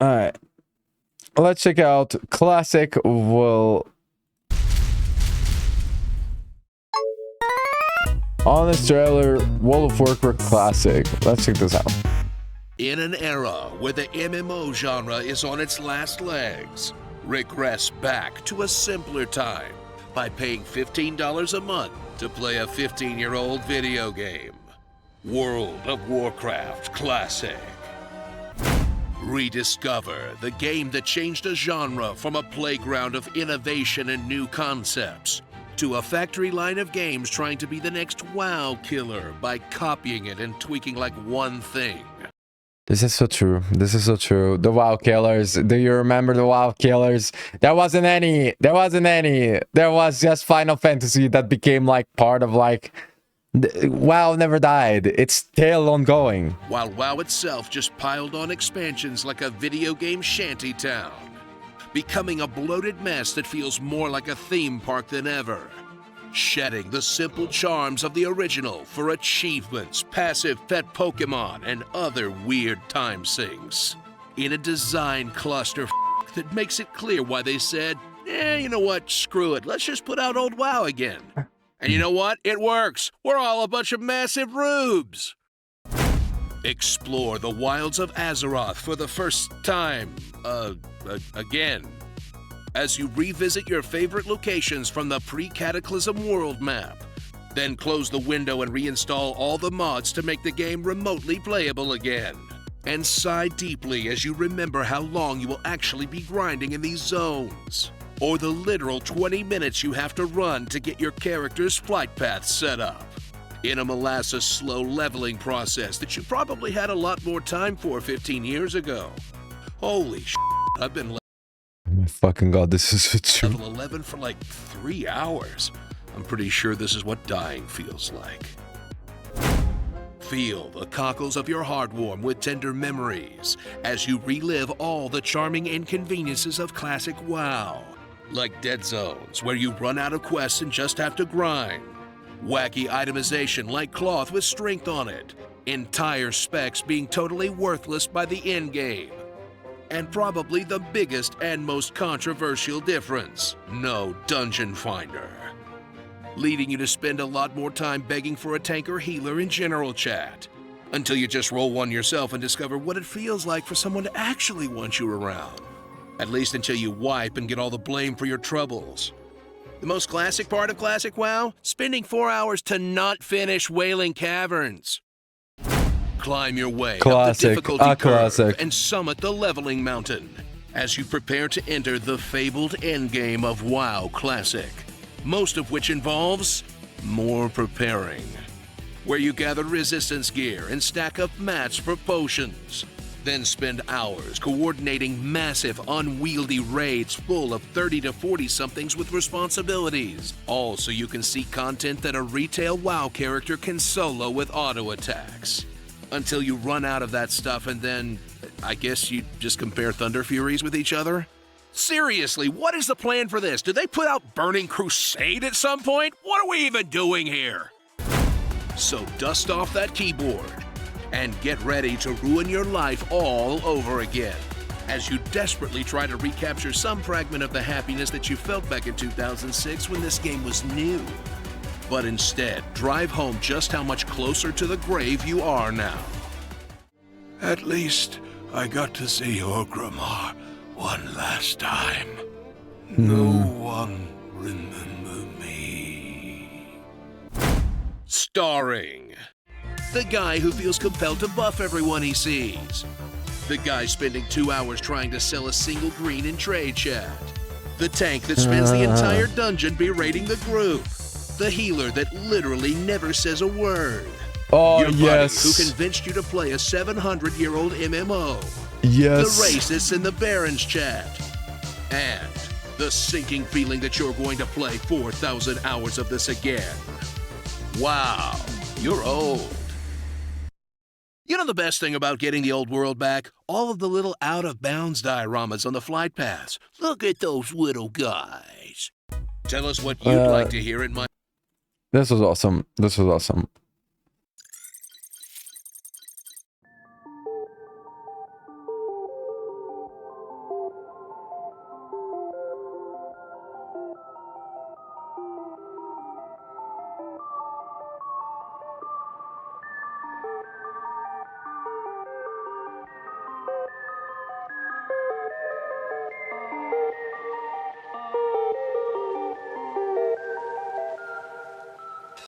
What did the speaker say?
All right. Let's check out classic Honest trailer, World of Warcraft classic. Let's check this out. In an era where the MMO genre is on its last legs, regress back to a simpler time by paying $15 a month to play a 15-year-old video game. World of Warcraft Classic. Rediscover the game that changed a genre from a playground of innovation and new concepts to a factory line of games trying to be the next WoW killer by copying it and tweaking like one thing. This is so true. This is so true. The WoW killers. Do you remember the WoW killers? There wasn't any. There wasn't any. There was just Final Fantasy that became like part of like... WoW never died. It's still ongoing. While WoW itself just piled on expansions like a video game shantytown, becoming a bloated mess that feels more like a theme park than ever. Shedding the simple charms of the original for achievements, passive pet Pokemon, and other weird time sinks. In a design cluster that makes it clear why they said, you know what, screw it, let's just put out old WoW again. And you know what? It works. We're all a bunch of massive rubes. Explore the wilds of Azeroth for the first time, again. As you revisit your favorite locations from the pre-Cataclysm world map. Then close the window and reinstall all the mods to make the game remotely playable again. And sigh deeply as you remember how long you will actually be grinding in these zones. Or the literal 20 minutes you have to run to get your character's flight path set up. In a molasses slow leveling process that you probably had a lot more time for 15 years ago. Holy shit, I've been Oh my fucking god, this is so true. level 11 for like 3 hours. I'm pretty sure this is what dying feels like. Feel the cockles of your heart warm with tender memories as you relive all the charming inconveniences of classic WoW. Like dead zones, where you run out of quests and just have to grind. Wacky itemization like cloth with strength on it. Entire specs being totally worthless by the end game. And probably the biggest and most controversial difference, no dungeon finder. Leading you to spend a lot more time begging for a tank or healer in general chat. Until you just roll one yourself and discover what it feels like for someone to actually want you around. At least until you wipe and get all the blame for your troubles. The most classic part of Classic WoW? Spending 4 hours to not finish Wailing Caverns. Climb your way up the difficulty curve and summit the leveling mountain as you prepare to enter the fabled endgame of WoW Classic. Most of which involves more preparing. Where you gather resistance gear and stack up mats for potions. Then spend hours coordinating massive, unwieldy raids full of 30 to 40-somethings with responsibilities. All so you can see content that a retail WoW character can solo with auto attacks. Until you run out of that stuff and then, I guess you just compare Thunder Furies with each other? Seriously, what is the plan for this? Did they put out Burning Crusade at some point? What are we even doing here? So dust off that keyboard and get ready to ruin your life all over again as you desperately try to recapture some fragment of the happiness that you felt back in 2006 when this game was new. But instead, drive home just how much closer to the grave you are now. At least I got to see Orgrimmar one last time. No one remember me. Starring the guy who feels compelled to buff everyone he sees. The guy spending 2 hours trying to sell a single green in trade chat. The tank that spends the entire dungeon berating the group. The healer that literally never says a word. Oh, Your buddy yes. who convinced you to play a 700-year-old MMO. Yes. The racists in the Barons chat. And the sinking feeling that you're going to play 4,000 hours of this again. Wow, you're old. You know the best thing about getting the old world back? All of the little out-of-bounds dioramas on the flight paths. Look at those little guys. Tell us what you'd like to hear in my... This was awesome. This was awesome.